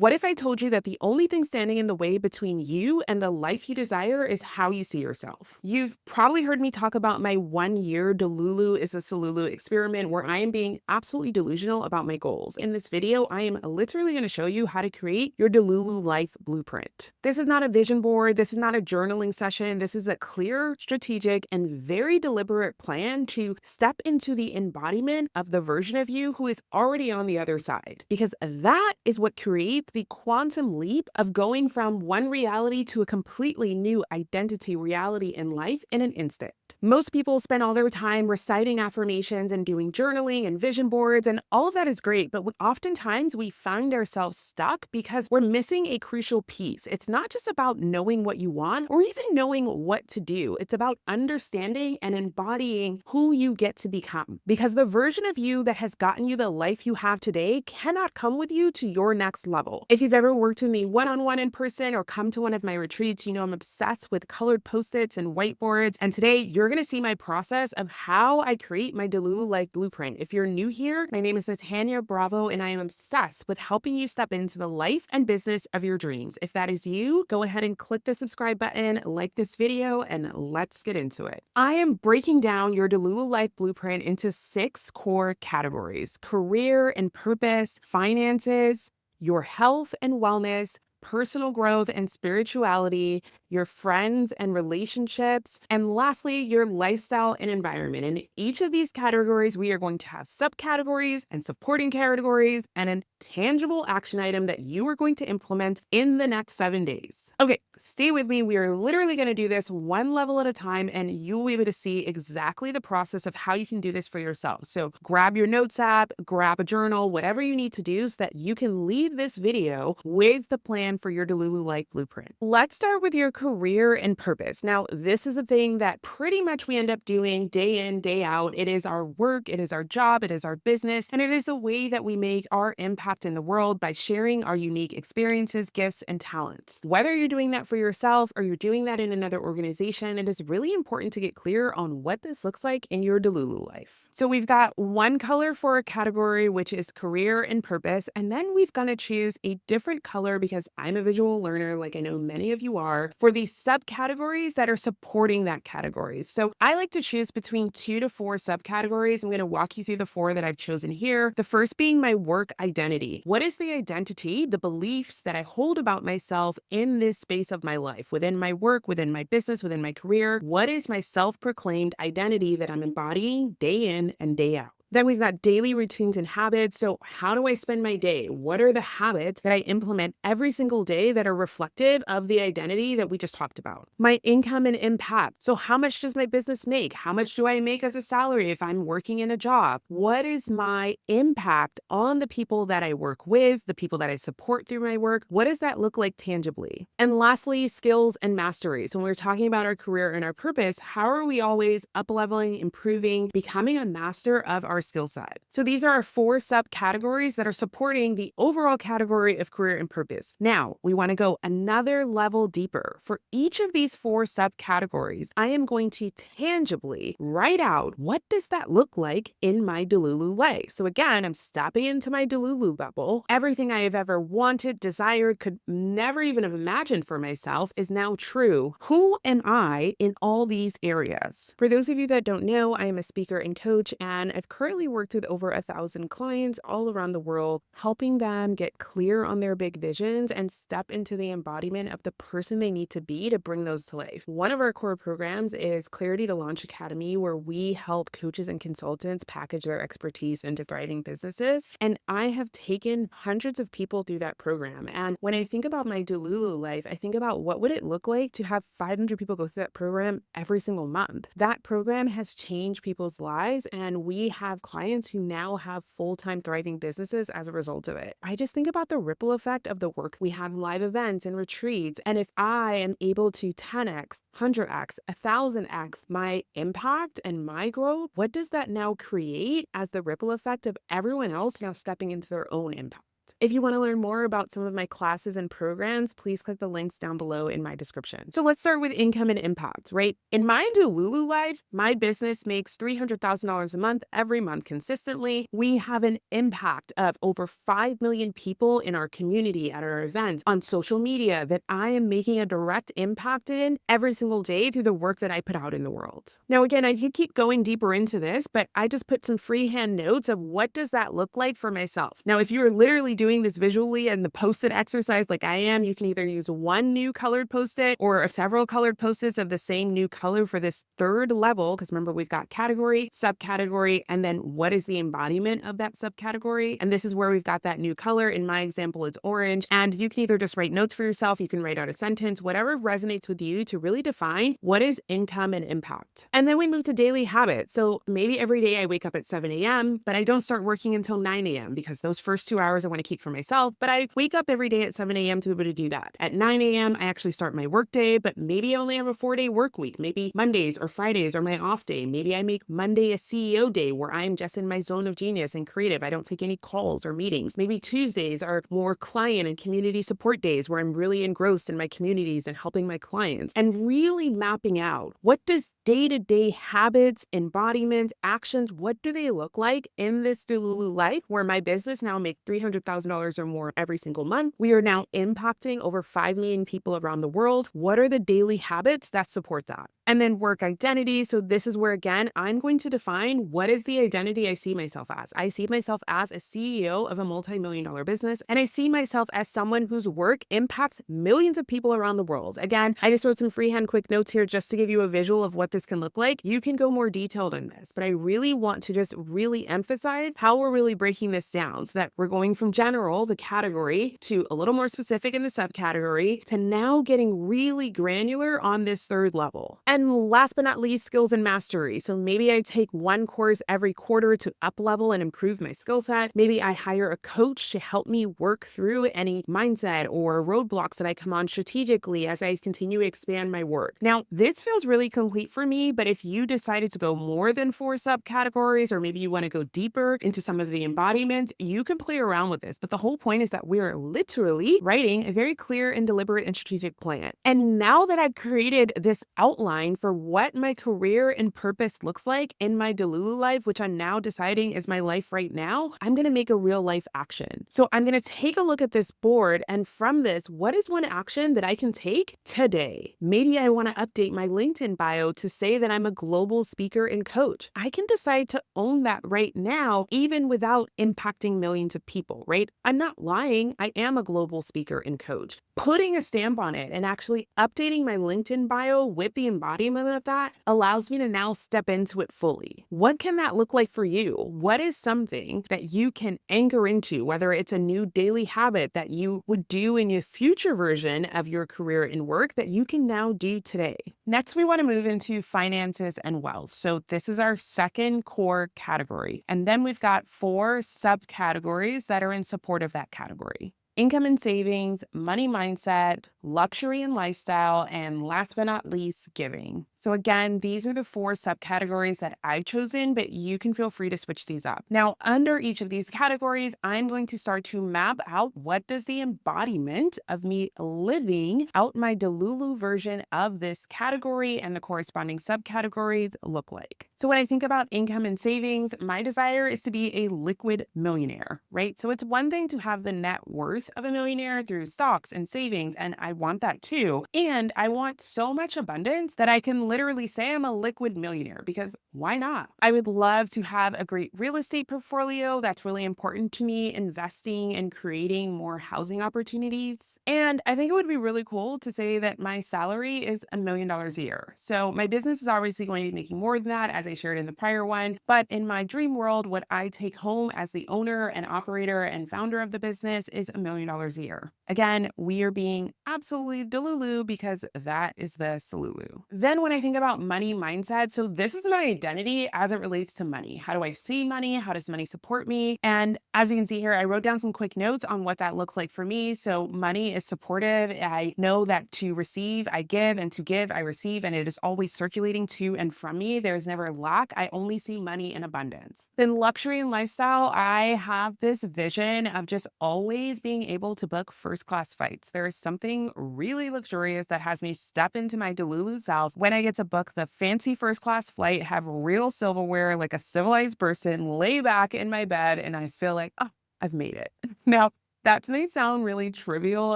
What if I told you that the only thing standing in the way between you and the life you desire is how you see yourself? You've probably heard me talk about my 1 year Delulu is a solulu experiment where I am being absolutely delusional about my goals. In this video, I am literally going to show you how to create your Delulu Life Blueprint. This is not a vision board. This is not a journaling session. This is a clear, strategic, and very deliberate plan to step into the embodiment of the version of you who is already on the other side. Because that is what creates the quantum leap of going from one reality to a completely new identity reality in life in an instant. Most people spend all their time reciting affirmations and doing journaling and vision boards, and all of that is great, but oftentimes we find ourselves stuck because we're missing a crucial piece. It's not just about knowing what you want or even knowing what to do. It's about understanding and embodying who you get to become. Because the version of you that has gotten you the life you have today cannot come with you to your next level. If you've ever worked with me one-on-one in person or come to one of my retreats, you know I'm obsessed with colored post-its and whiteboards. And today you're going to see my process of how I create my Delulu Life Blueprint. If you're new here, my name is Natanya Bravo, and I am obsessed with helping you step into the life and business of your dreams. If that is you, go ahead and click the subscribe button, like this video, and let's get into it. I am breaking down your Delulu Life Blueprint into 6 core categories: career and purpose, finances, your health and wellness, personal growth and spirituality, your friends and relationships, and lastly, your lifestyle and environment. In each of these categories, we are going to have subcategories and supporting categories and a tangible action item that you are going to implement in the next 7 days. Okay, stay with me. We are literally going to do this one level at a time, and you will be able to see exactly the process of how you can do this for yourself. So grab your notes app, grab a journal, whatever you need to do so that you can leave this video with the plan for your Delulu Life Blueprint. Let's start with your career and purpose. Now, this is a thing that pretty much we end up doing day in, day out. It is our work, it is our job, it is our business, and it is the way that we make our impact in the world by sharing our unique experiences, gifts, and talents. Whether you're doing that for yourself or you're doing that in another organization, it is really important to get clear on what this looks like in your Delulu life. So we've got one color for a category, which is career and purpose, and then we've got to choose a different color because I'm a visual learner, like I know many of you are, for these subcategories that are supporting that category. So I like to choose between 2 to 4 subcategories. I'm going to walk you through the 4 that I've chosen here. The first being my work identity. What is the identity, the beliefs that I hold about myself in this space of my life, within my work, within my business, within my career? What is my self-proclaimed identity that I'm embodying day in and day out? Then we've got daily routines and habits. So how do I spend my day? What are the habits that I implement every single day that are reflective of the identity that we just talked about? My income and impact. So how much does my business make? How much do I make as a salary if I'm working in a job? What is my impact on the people that I work with, the people that I support through my work? What does that look like tangibly? And lastly, skills and mastery. So when we're talking about our career and our purpose, how are we always up-leveling, improving, becoming a master of our skill set? So these are our 4 subcategories that are supporting the overall category of career and purpose. Now, we want to go another level deeper. For each of these 4 subcategories, I am going to tangibly write out what does that look like in my Delulu life. So again, I'm stepping into my Delulu bubble. Everything I have ever wanted, desired, could never even have imagined for myself is now true. Who am I in all these areas? For those of you that don't know, I am a speaker and coach, and I've currently worked with over 1,000 clients all around the world, helping them get clear on their big visions and step into the embodiment of the person they need to be to bring those to life. One of our core programs is Clarity to Launch Academy, where we help coaches and consultants package their expertise into thriving businesses. And I have taken hundreds of people through that program. And when I think about my Delulu life, I think about what would it look like to have 500 people go through that program every single month. That program has changed people's lives, and we have clients who now have full-time thriving businesses as a result of it. I just think about the ripple effect of the work. We have live events and retreats, and if I am able to 10x, 100x, 1,000x my impact and my growth, what does that now create as the ripple effect of everyone else now stepping into their own impact? impact. If you want to learn more about some of my classes and programs, please click the links down below in my description. So let's start with income and impact, right? In my Delulu life, my business makes $300,000 a month every month consistently. We have an impact of over 5 million people in our community, at our events, on social media that I am making a direct impact in every single day through the work that I put out in the world. Now, again, I could keep going deeper into this, but I just put some freehand notes of what does that look like for myself. Now, if you're literally doing this visually and the post-it exercise like I am, you can either use one new colored post-it or several colored post-its of the same new color for this third level, because remember, we've got category, subcategory, and then what is the embodiment of that subcategory? And this is where we've got that new color. In my example, it's orange. And you can either just write notes for yourself, you can write out a sentence, whatever resonates with you to really define what is income and impact. And then we move to daily habits. So maybe every day I wake up at 7 a.m., but I don't start working until 9 a.m. because those first 2 hours I want to keep for myself. But I wake up every day at 7 a.m. to be able to do that. At 9 a.m., I actually start my work day, but maybe I only have a 4-day work week. Maybe Mondays or Fridays are my off day. Maybe I make Monday a CEO day where I'm just in my zone of genius and creative. I don't take any calls or meetings. Maybe Tuesdays are more client and community support days where I'm really engrossed in my communities and helping my clients, and really mapping out what does day-to-day habits, embodiments, actions, what do they look like in this Delulu life where my business now makes $300,000 or more every single month. We are now impacting over 5 million people around the world. What are the daily habits that support that? And then work identity. So this is where, again, I'm going to define what is the identity I see myself as. I see myself as a CEO of a multi-million-dollar business, and I see myself as someone whose work impacts millions of people around the world. Again, I just wrote some freehand quick notes here just to give you a visual of what this can look like. You can go more detailed in this, but I really want to just really emphasize how we're really breaking this down so that we're going from general, the category, to a little more specific in the subcategory, to now getting really granular on this third level. And last but not least, skills and mastery. So maybe I take one course every quarter to up level and improve my skill set. Maybe I hire a coach to help me work through any mindset or roadblocks that I come on strategically as I continue to expand my work. Now, this feels really complete for me, but if you decided to go more than 4 subcategories, or maybe you want to go deeper into some of the embodiments, you can play around with this. But the whole point is that we're literally writing a very clear and deliberate and strategic plan. And now that I've created this outline for what my career and purpose looks like in my Delulu life, which I'm now deciding is my life right now, I'm going to make a real life action. So I'm going to take a look at this board, and from this, what is one action that I can take today? Maybe I want to update my LinkedIn bio to say that I'm a global speaker and coach. I can decide to own that right now, even without impacting millions of people, right? I'm not lying. I am a global speaker and coach. Putting a stamp on it and actually updating my LinkedIn bio with the embodiment of that allows me to now step into it fully. What can that look like for you? What is something that you can anchor into, whether it's a new daily habit that you would do in your future version of your career and work that you can now do today? Next, we want to move into finances and wealth. So this is our second core category. And then we've got 4 subcategories that are in support of that category: income and savings, money mindset, luxury and lifestyle, and last but not least, giving. So again, these are the 4 subcategories that I've chosen, but you can feel free to switch these up. Now, under each of these categories, I'm going to start to map out what does the embodiment of me living out my Delulu version of this category and the corresponding subcategories look like. So when I think about income and savings, my desire is to be a liquid millionaire, right? So it's one thing to have the net worth of a millionaire through stocks and savings, and I want that too. And I want so much abundance that I can literally say I'm a liquid millionaire, because why not? I would love to have a great real estate portfolio. That's really important to me, investing and creating more housing opportunities. And I think it would be really cool to say that my salary is $1 million a year. So my business is obviously going to be making more than that, as I shared in the prior one. But in my dream world, what I take home as the owner and operator and founder of the business is $1 million a year. Again, we are being absolutely Delulu because that is the solulu. Then when I think about money mindset, so this is my identity as it relates to money. How do I see money? How does money support me? And as you can see here, I wrote down some quick notes on what that looks like for me. So money is supportive. I know that to receive, I give, and to give, I receive, and it is always circulating to and from me. There's never lack. I only see money in abundance. Then luxury and lifestyle, I have this vision of just always being able to book first class flights. There is something really luxurious that has me step into my Delulu self when I get to book the fancy first class flight, have real silverware like a civilized person, lay back in my bed, and I feel like, oh, I've made it. Now, that may sound really trivial,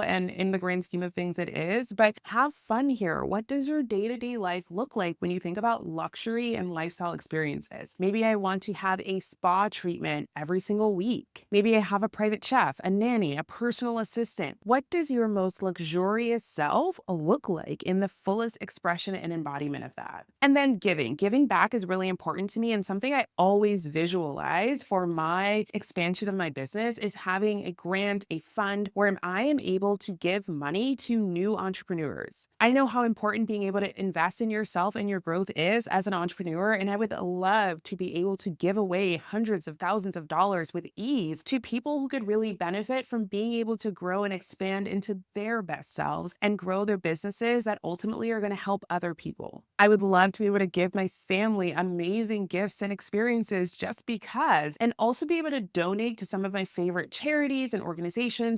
and in the grand scheme of things, it is, but have fun here. What does your day to day life look like when you think about luxury and lifestyle experiences? Maybe I want to have a spa treatment every single week. Maybe I have a private chef, a nanny, a personal assistant. What does your most luxurious self look like in the fullest expression and embodiment of that? And then giving. Giving back is really important to me, and something I always visualize for my expansion of my business is having a grant, a fund where I am able to give money to new entrepreneurs. I know how important being able to invest in yourself and your growth is as an entrepreneur, and I would love to be able to give away hundreds of thousands of dollars with ease to people who could really benefit from being able to grow and expand into their best selves and grow their businesses that ultimately are going to help other people. I would love to be able to give my family amazing gifts and experiences just because, and also be able to donate to some of my favorite charities and organizations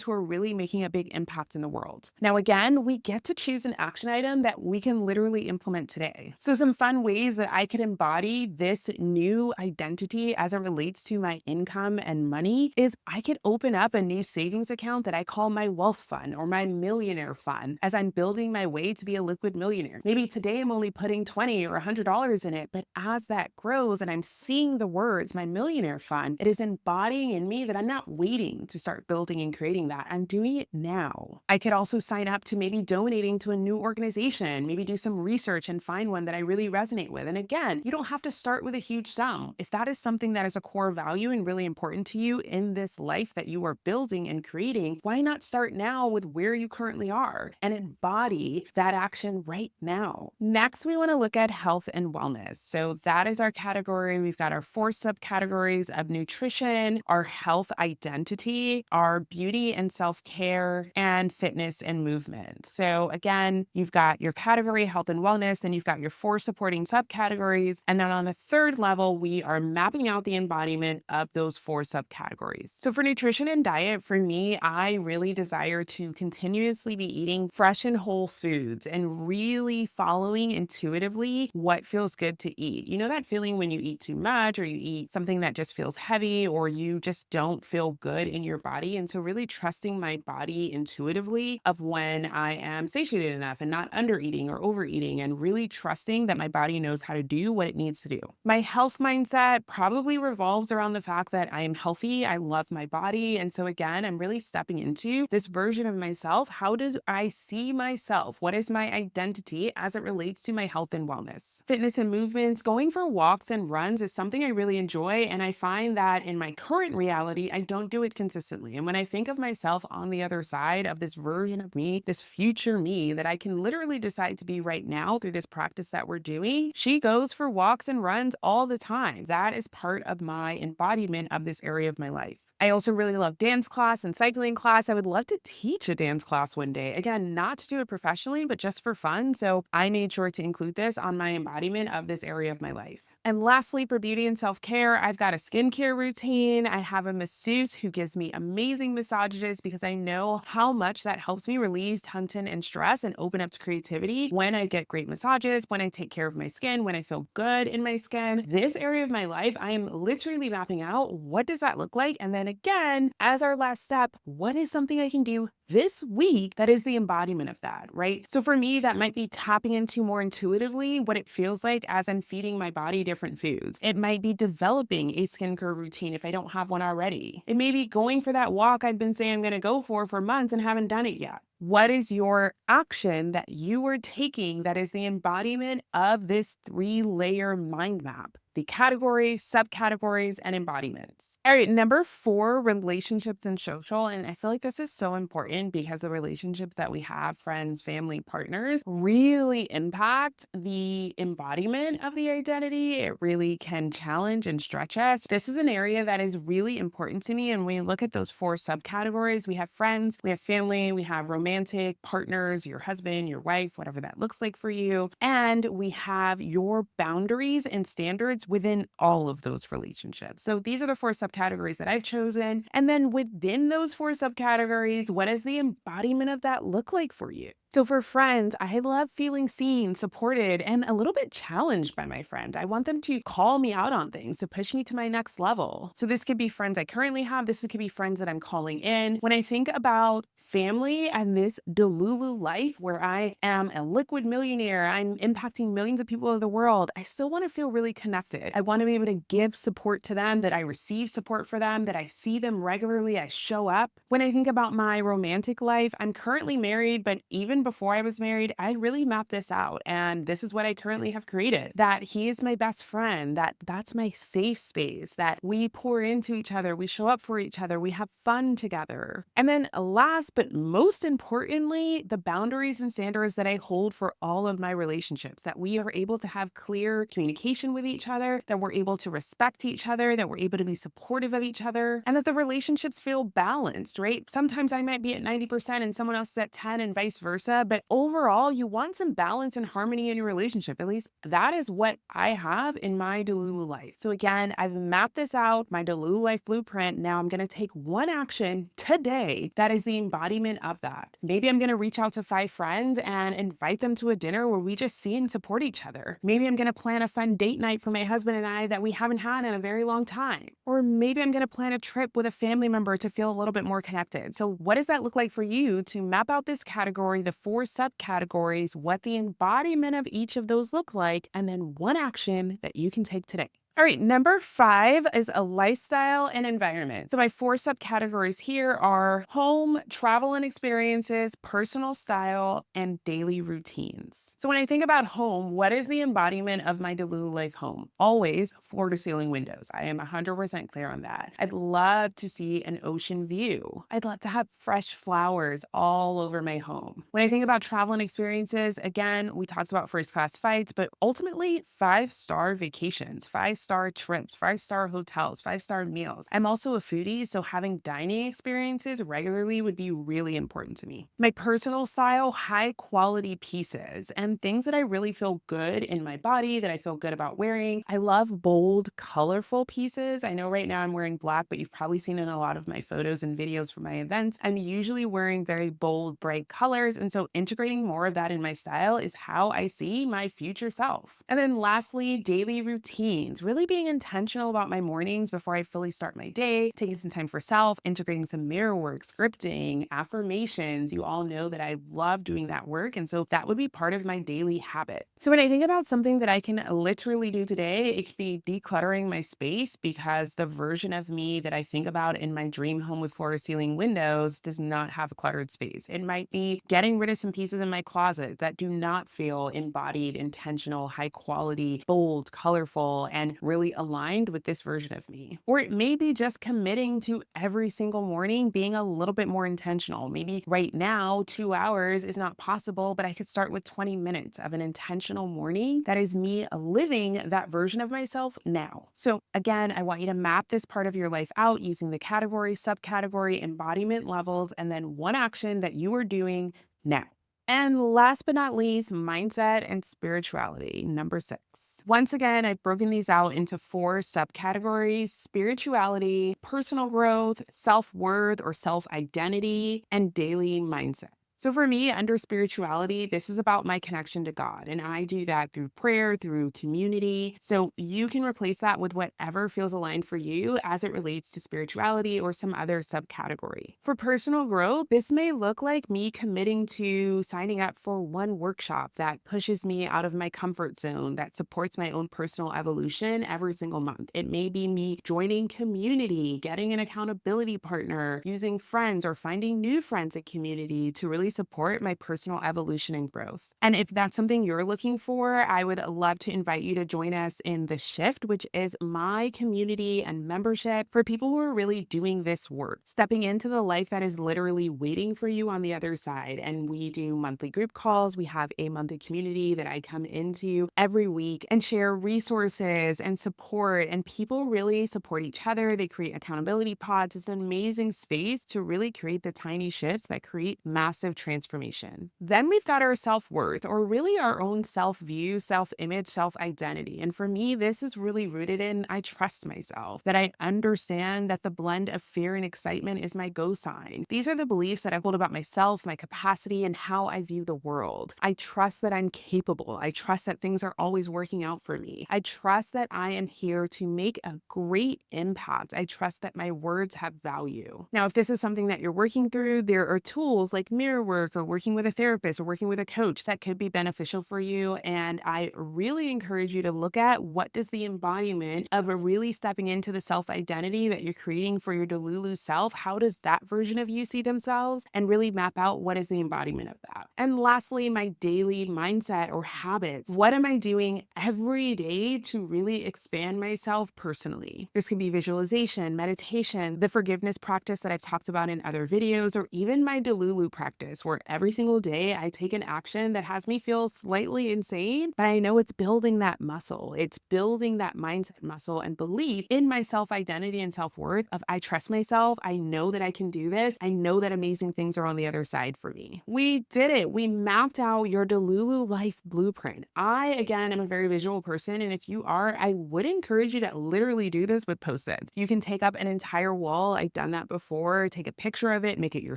who are really making a big impact in the world. Now, again, we get to choose an action item that we can literally implement today. So some fun ways that I could embody this new identity as it relates to my income and money is I could open up a new savings account that I call my wealth fund or my millionaire fund as I'm building my way to be a liquid millionaire. Maybe today I'm only putting $20 or $100 in it, but as that grows and I'm seeing the words, my millionaire fund, it is embodying in me that I'm not waiting to start building and creating that. I'm doing it now. I could also sign up to maybe donating to a new organization, maybe do some research and find one that I really resonate with. And again, you don't have to start with a huge sum. If that is something that is a core value and really important to you in this life that you are building and creating, why not start now with where you currently are and embody that action right now? Next, we want to look at health and wellness. So that is our category. We've got our 4 subcategories of nutrition, our health identity, our beauty and self-care, and fitness and movement. So again, you've got your category, health and wellness, then you've got your 4 supporting subcategories. And then on the third level, we are mapping out the embodiment of those 4 subcategories. So for nutrition and diet, for me, I really desire to continuously be eating fresh and whole foods and really following intuitively what feels good to eat. You know that feeling when you eat too much or you eat something that just feels heavy or you just don't feel good in your body. And so really trusting my body intuitively of when I am satiated enough and not under eating or overeating, and really trusting that my body knows how to do what it needs to do. My health mindset probably revolves around the fact that I am healthy. I love my body. And so again, I'm really stepping into this version of myself. How does I see myself? What is my identity as it relates to my health and wellness? Fitness and movements, going for walks and runs is something I really enjoy. And I find that in my current reality, I don't do it consistently. And when I think of myself on the other side of this version of me, this future me that I can literally decide to be right now through this practice that we're doing, she goes for walks and runs all the time. That is part of my embodiment of this area of my life. I also really love dance class and cycling class. I would love to teach a dance class one day. Again, not to do it professionally, but just for fun. So I made sure to include this on my embodiment of this area of my life. And lastly, for beauty and self-care, I've got a skincare routine. I have a masseuse who gives me amazing massages because I know how much that helps me relieve tension and stress and open up to creativity when I get great massages, when I take care of my skin, when I feel good in my skin. This area of my life, I am literally mapping out what does that look like? And then again, as our last step, what is something I can do this week that is the embodiment of that, right? So for me, that might be tapping into more intuitively what it feels like as I'm feeding my body different foods. It might be developing a skincare routine if I don't have one already. It may be going for that walk I've been saying I'm going to go for months and haven't done it yet. What is your action that you are taking that is the embodiment of this 3-layer mind map? the categories, subcategories, and embodiments. All right, number four, relationships and social. And I feel like this is so important because the relationships that we have, friends, family, partners, really impact the embodiment of the identity. It really can challenge and stretch us. This is an area that is really important to me. And when we look at those four subcategories, we have friends, we have family, we have romantic partners, your husband, your wife, whatever that looks like for you. And we have your boundaries and standards within all of those relationships. So these are the four subcategories that I've chosen. And then within those four subcategories, what does the embodiment of that look like for you? So for friends, I love feeling seen, supported, and a little bit challenged by my friend. I want them to call me out on things, to push me to my next level. So this could be friends I currently have. This could be friends that I'm calling in. When I think about family and this Delulu life where I am a liquid millionaire, I'm impacting millions of people of the world, I still want to feel really connected. I want to be able to give support to them, that I receive support for them, that I see them regularly, I show up. When I think about my romantic life, I'm currently married, but even before I was married, I really mapped this out. And this is what I currently have created, that he is my best friend, that's my safe space, that we pour into each other, we show up for each other, we have fun together. And then last but most importantly, the boundaries and standards that I hold for all of my relationships, that we are able to have clear communication with each other, that we're able to respect each other, that we're able to be supportive of each other, and that the relationships feel balanced, right? Sometimes I might be at 90% and someone else is at 10 and vice versa, but overall, you want some balance and harmony in your relationship. At least that is what I have in my Delulu life. So again, I've mapped this out, my Delulu Life Blueprint. Now I'm going to take one action today that is the embodiment of that. Maybe I'm going to reach out to 5 friends and invite them to a dinner where we just see and support each other. Maybe I'm going to plan a fun date night for my husband and I that we haven't had in a very long time. Or maybe I'm going to plan a trip with a family member to feel a little bit more connected. So what does that look like for you to map out this category, the 4 subcategories, what the embodiment of each of those look like, and then one action that you can take today? All right, number 5 is a lifestyle and environment. So my 4 subcategories here are home, travel and experiences, personal style, and daily routines. So when I think about home, what is the embodiment of my Delulu Life home? Always floor to ceiling windows. I am 100% clear on that. I'd love to see an ocean view. I'd love to have fresh flowers all over my home. When I think about travel and experiences, again, we talked about first class flights, but ultimately 5-star vacations, 5-star trips, 5-star hotels, 5-star meals. I'm also a foodie, so having dining experiences regularly would be really important to me. My personal style, high quality pieces and things that I really feel good in my body, that I feel good about wearing. I love bold, colorful pieces. I know right now I'm wearing black, but you've probably seen in a lot of my photos and videos from my events, I'm usually wearing very bold, bright colors. And so integrating more of that in my style is how I see my future self. And then lastly, daily routines, really being intentional about my mornings before I fully start my day, taking some time for self, integrating some mirror work, scripting, affirmations. You all know that I love doing that work. And so that would be part of my daily habit. So when I think about something that I can literally do today, it could be decluttering my space, because the version of me that I think about in my dream home with floor to ceiling windows does not have a cluttered space. It might be getting rid of some pieces in my closet that do not feel embodied, intentional, high quality, bold, colorful, and really aligned with this version of me. Or it may be just committing to every single morning being a little bit more intentional. Maybe right now, 2 hours is not possible, but I could start with 20 minutes of an intentional morning. That is me living that version of myself now. So again, I want you to map this part of your life out using the category, subcategory, embodiment levels, and then one action that you are doing now. And last but not least, mindset and spirituality, number 6. Once again, I've broken these out into 4 subcategories: spirituality, personal growth, self-worth or self-identity, and daily mindset. So for me, under spirituality, this is about my connection to God. And I do that through prayer, through community. So you can replace that with whatever feels aligned for you as it relates to spirituality or some other subcategory. For personal growth, this may look like me committing to signing up for one workshop that pushes me out of my comfort zone, that supports my own personal evolution every single month. It may be me joining community, getting an accountability partner, using friends or finding new friends in community to really really support my personal evolution and growth. And if that's something you're looking for, I would love to invite you to join us in The Shift, which is my community and membership for people who are really doing this work, stepping into the life that is literally waiting for you on the other side. And we do monthly group calls. We have a monthly community that I come into every week and share resources and support. And people really support each other. They create accountability pods. It's an amazing space to really create the tiny shifts that create massive transformation. Then we've got our self worth, or really our own self view, self image, self identity. And for me, this is really rooted in I trust myself, that I understand that the blend of fear and excitement is my go sign. These are the beliefs that I hold about myself, my capacity, and how I view the world. I trust that I'm capable. I trust that things are always working out for me. I trust that I am here to make a great impact. I trust that my words have value. Now, if this is something that you're working through, there are tools like mirror work or working with a therapist or working with a coach that could be beneficial for you. And I really encourage you to look at what does the embodiment of a really stepping into the self identity that you're creating for your Delulu self, how does that version of you see themselves, and really map out what is the embodiment of that. And lastly, my daily mindset or habits. What am I doing every day to really expand myself personally? This could be visualization, meditation, the forgiveness practice that I've talked about in other videos, or even my Delulu practice, where every single day I take an action that has me feel slightly insane, but I know it's building that muscle. It's building that mindset muscle and belief in my self identity and self worth of I trust myself. I know that I can do this. I know that amazing things are on the other side for me. We did it. We mapped out your Delulu Life Blueprint. I, again, am a very visual person. And if you are, I would encourage you to literally do this with Post-its. You can take up an entire wall. I've done that before. Take a picture of it, make it your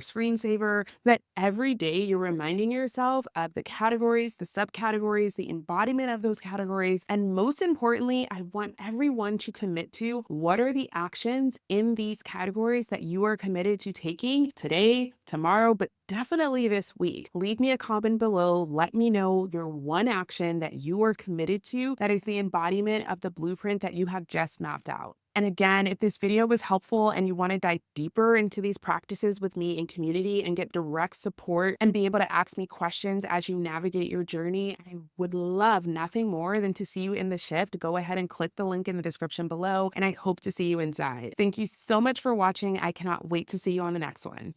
screensaver, that every day you're reminding yourself of the categories, the subcategories, the embodiment of those categories. And most importantly, I want everyone to commit to what are the actions in these categories that you are committed to taking today, tomorrow, but definitely this week. Leave me a comment below. Let me know your one action that you are committed to that is the embodiment of the blueprint that you have just mapped out. And again, if this video was helpful and you want to dive deeper into these practices with me in community and get direct support and be able to ask me questions as you navigate your journey, I would love nothing more than to see you in the shift. Go ahead and click the link in the description below, and I hope to see you inside. Thank you so much for watching. I cannot wait to see you on the next one.